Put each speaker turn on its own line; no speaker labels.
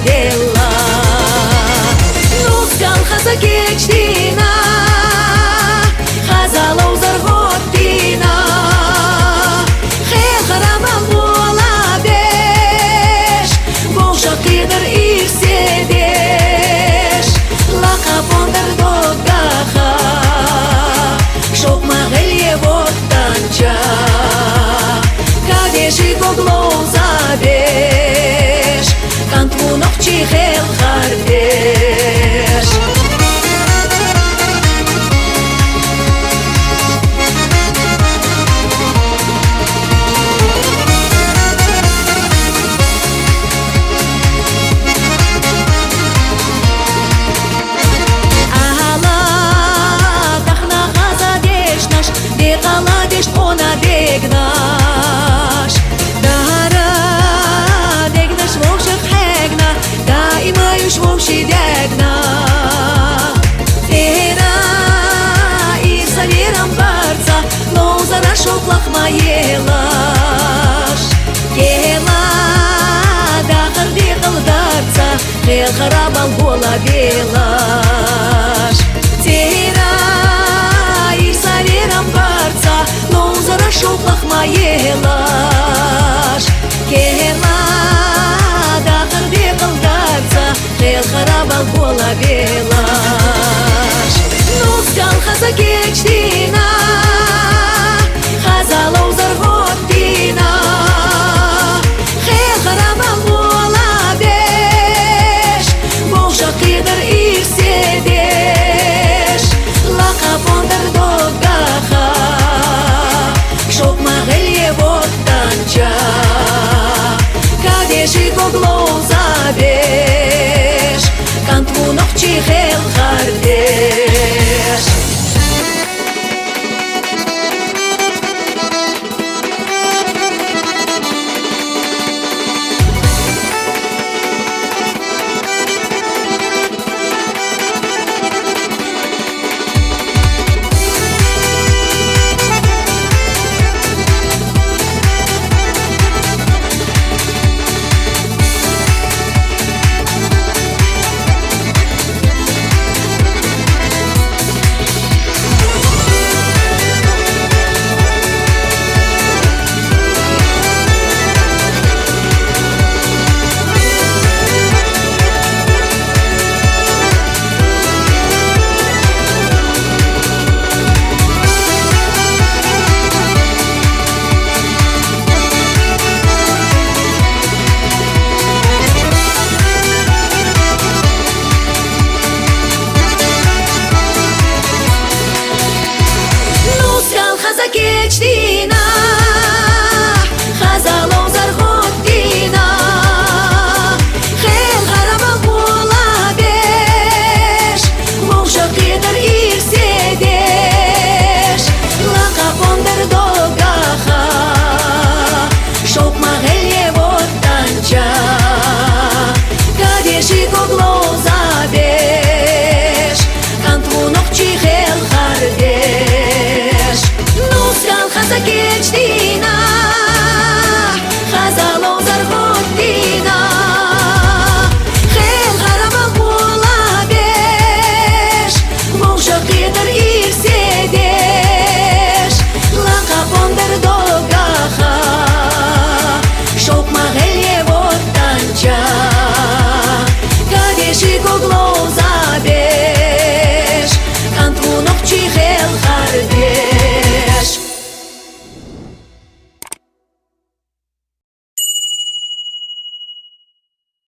dela. Nuskal hazakechtina, hazalov zargotina, khel kharamal bola besh, boja qider irsedesh, laqaponder dogaha, shok magel tancha, kadeshi goglov zabesh, kantvu nochi khel khardesh. Degnash, dara degnash vokshak hegna, daima yush vokshi degna. Tera isa veram barca, lozara shoklach mayelash. Kela dachar degel darca, khel kharabal bola belash. Tera isa veram barca, lozara shoklach mayelash. Kela dachar degel darca, khel kharabal bola belash. Nuskal hazakechtina, hazalov zargotina, khel kharabal bola besh, boja qider irsedesh, laqaponder dogaha, shok magel tancha, kadeshi goglov zabesh, kantvu nochi khel khardesh. Hazakechtina, hazalov zargotina, khel kharabal bola besh, boja qider irsedesh, laqaponder dogaha, shok magel tancha, kadeshi goglov